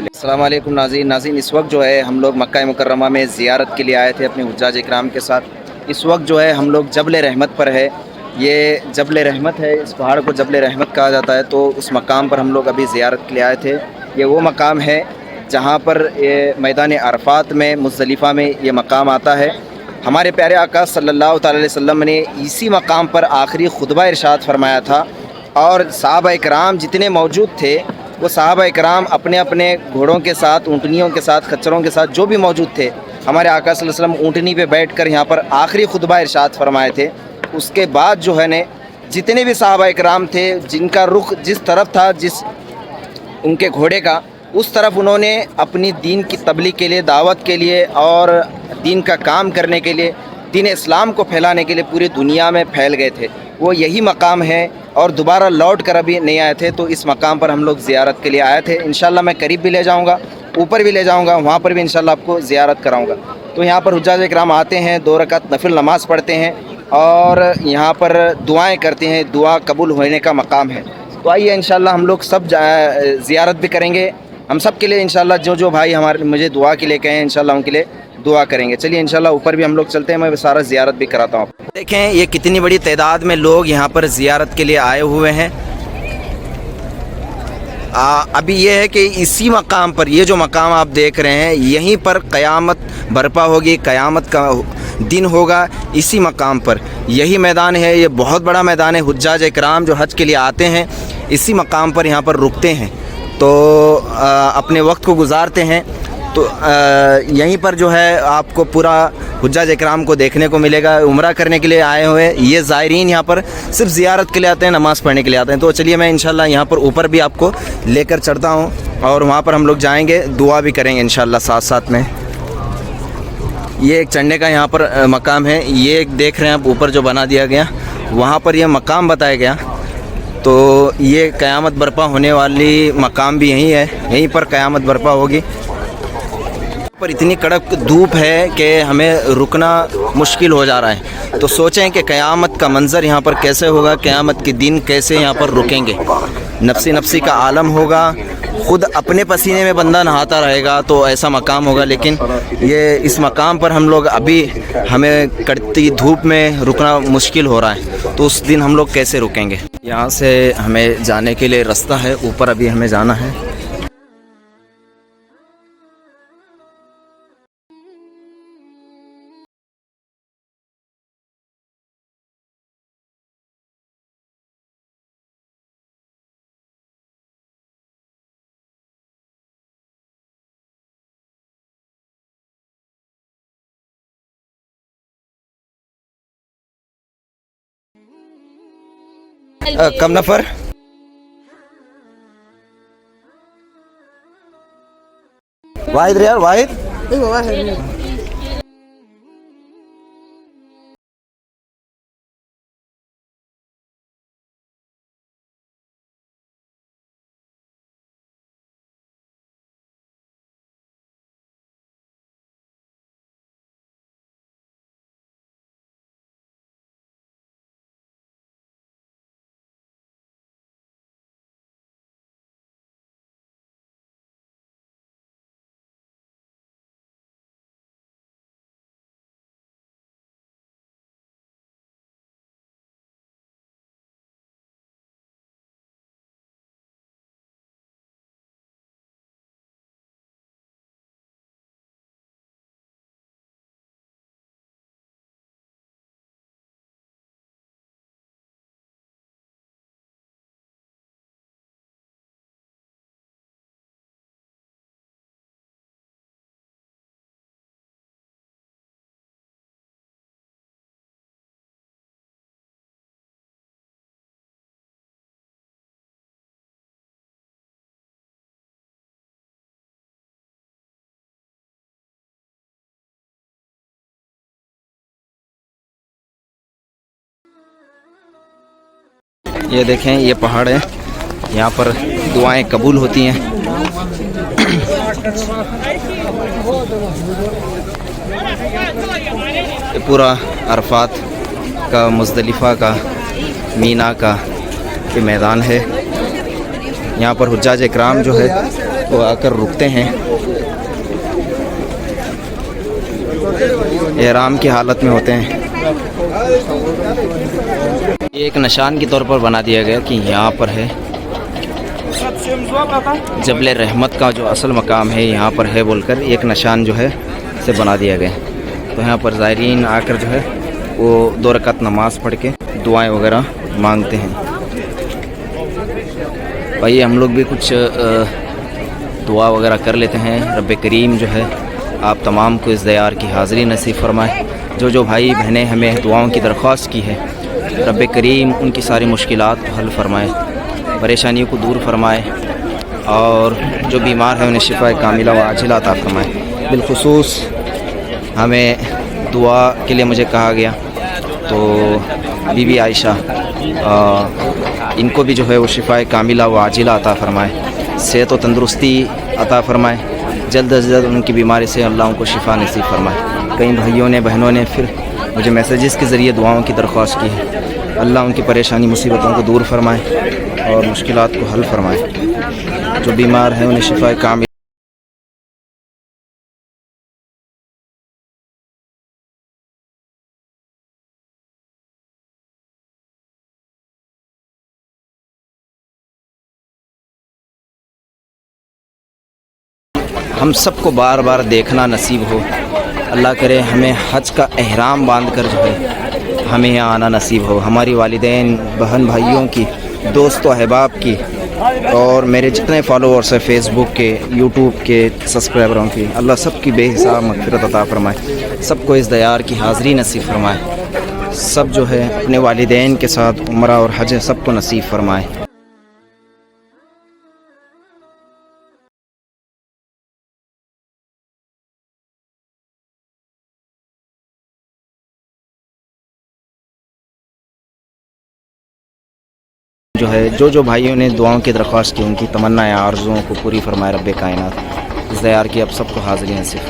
अस्सलाम वालेकुम नाज़रीन, इस वक्त जो है हम लोग मक्का मुकर्रमा में ज़ियारत के लिए आए थे अपने हुज्जाज इकराम के साथ। इस वक्त जो है हम लोग जबल रहमत पर है। ये जबल रहमत है, इस पहाड़ को जबल रहमत कहा जाता है। तो उस मकाम पर हम लोग अभी ज़ियारत के लिए आए थे। ये वो मकाम है जहाँ पर ये मैदान अरफ़ात में मुज़दलिफ़ा में ये मकाम आता है। हमारे प्यारे आका सल्लल्लाहु अलैहि वसल्लम ने इसी मकाम पर आखिरी खुतबा इरशाद फरमाया था और सहाबा इकराम जितने मौजूद थे वो सहाबा इकराम अपने अपने घोड़ों के साथ, ऊँटनियों के साथ, खच्चरों के साथ जो भी मौजूद थे, हमारे आका सल्लल्लाहु अलैहि वसल्लम ऊँटनी पे बैठकर यहाँ पर आखिरी खुतबा इरशाद फरमाए थे। उसके बाद जो है ने जितने भी सहाबा इकराम थे जिनका रुख जिस तरफ था, जिस उनके घोड़े का, उस तरफ उन्होंने अपनी दीन की तबलीग के लिए, दावत के लिए और दीन का काम करने के लिए, दीन इस्लाम को फैलाने के लिए पूरी दुनिया में फैल गए थे। वो यही मकाम है और दोबारा लौट कर अभी नहीं आए थे। तो इस मकाम पर हम लोग ज़ियारत के लिए आए थे। इंशाल्लाह मैं करीब भी ले जाऊंगा, ऊपर भी ले जाऊंगा, वहाँ पर भी इंशाल्लाह आपको ज़ियारत कराऊंगा। तो यहाँ पर हुज्जाज इकराम आते हैं, 2 रकात नफिल नमाज़ पढ़ते हैं और यहाँ पर दुआएँ करते हैं। दुआ कबूल होने का मकाम है। तो आइए इंशाल्लाह हम लोग सब ज़ियारत भी करेंगे। हम सब के लिए इंशाल्लाह जो भाई हमारे मुझे दुआ के लिए कहें इंशाल्लाह उनके लिए दुआ करेंगे। चलिए इंशाल्लाह ऊपर भी हम लोग चलते हैं, मैं सारा ज़ियारत भी कराता हूँ। देखें ये कितनी बड़ी तादाद में लोग यहाँ पर ज़ियारत के लिए आए हुए हैं। अभी ये है कि इसी मकाम पर, ये जो मकाम आप देख रहे हैं, यहीं पर क़यामत बर्पा होगी, क़यामत का दिन होगा इसी मकाम पर। यही मैदान है, ये बहुत बड़ा मैदान है। हुज्जाज इकराम जो हज के लिए आते हैं इसी मकाम पर यहाँ पर रुकते हैं, तो अपने वक्त को गुजारते हैं। तो यहीं पर जो है आपको पूरा हुज्जाज इकराम को देखने को मिलेगा। उम्रा करने के लिए आए हुए ये ज़ायरीन यहाँ पर सिर्फ ज़ियारत के लिए आते हैं, नमाज़ पढ़ने के लिए आते हैं। तो चलिए मैं इंशाल्लाह यहाँ पर ऊपर भी आपको लेकर चढ़ता हूँ और वहाँ पर हम लोग जाएंगे, दुआ भी करेंगे इंशाल्लाह साथ साथ में। ये एक चढ़ने का यहाँ पर मकाम है। ये देख रहे हैं आप ऊपर जो बना दिया गया, वहाँ पर यह मकाम बताया गया। तो ये क़यामत बर्पा होने वाली मकाम भी यहीं है, यहीं पर क़यामत बर्पा होगी। पर इतनी कड़क धूप है कि हमें रुकना मुश्किल हो जा रहा है। तो सोचें कि क़यामत का मंज़र यहाँ पर कैसे होगा, क़यामत के दिन कैसे यहाँ पर रुकेंगे। नफ्सी नफ्सी का आलम होगा, ख़ुद अपने पसीने में बंदा नहाता रहेगा, तो ऐसा मकाम होगा। लेकिन ये इस मकाम पर हम लोग अभी, हमें कड़ती धूप में रुकना मुश्किल हो रहा है, तो उस दिन हम लोग कैसे रुकेंगे। यहाँ से हमें जाने के लिए रास्ता है, ऊपर अभी हमें जाना है। कम नफ़र वाहिद यार, वाहिद। ये देखें, ये पहाड़ है, यहाँ पर दुआएं कबूल होती हैं। ये पूरा अरफात का, मुज़दलिफ़ा का, मीना का ये मैदान है। यहाँ पर हुज्जाज इकराम जो है वो आकर रुकते हैं, एहराम की हालत में होते हैं। एक निशान के तौर पर बना दिया गया कि यहाँ पर है जबल रहमत का जो असल मकाम है, यहाँ पर है बोलकर एक निशान जो है से बना दिया गया। तो यहाँ पर ज़ायरीन आकर जो है वो 2 रकात नमाज़ पढ़ के दुआएं वगैरह मांगते हैं। भाई हम लोग भी कुछ दुआ वगैरह कर लेते हैं। रब करीम जो है आप तमाम को इस दयार की हाज़िरी नसीब फरमाए। जो भाई बहनें हमें दुआओं की दरख्वास्त की है, रब करीम उनकी सारी मुश्किलात को हल फरमाए, परेशानियों को दूर फरमाए और जो बीमार है उन्हें शिफा कामिला व आजिला अता फरमाए। बिलखुसूस हमें दुआ के लिए मुझे कहा गया, तो बीबी आयशा इनको भी जो है वो शिफा कामिला व आजिला अता फरमाए, सेहत व तंदुरुस्ती अता फरमाए, जल्द अज जल्द उनकी बीमारी से अल्लाह उनको शिफा नसीब फरमाए। कई भाइयों ने बहनों ने फिर मुझे मैसेजेस के ज़रिए दुआओं की दरख्वास्त की है। अल्लाह उनकी परेशानी मुसीबतों को दूर फरमाए और मुश्किलात को हल फरमाए। जो बीमार हैं उन्हें शिफा कामिल हम सबको बार बार देखना नसीब हो। अल्लाह करे हमें हज का एहराम बांध कर जो है हमें यहाँ आना नसीब हो। हमारी वालिदैन, बहन भाइयों की, दोस्तों अहबाब की और मेरे जितने फॉलोअर्स हैं फेसबुक के, यूट्यूब के सब्सक्राइबरों की, अल्लाह सबकी बेहिसाब मग़फ़िरत अता फ़रमाए। सबको इस दयार की हाज़िरी नसीब फ़रमाए। सब जो है अपने वालिदैन के साथ उम्रा और हज सबको नसीब फ़रमाए। जो है जो भाइयों ने दुआओं की दरख्वास्त की, उनकी तमन्नाएं आरज़ुओं को पूरी फरमाए रब्बे कायनात। इस दयार की अब सबको हाज़िरी नसीब।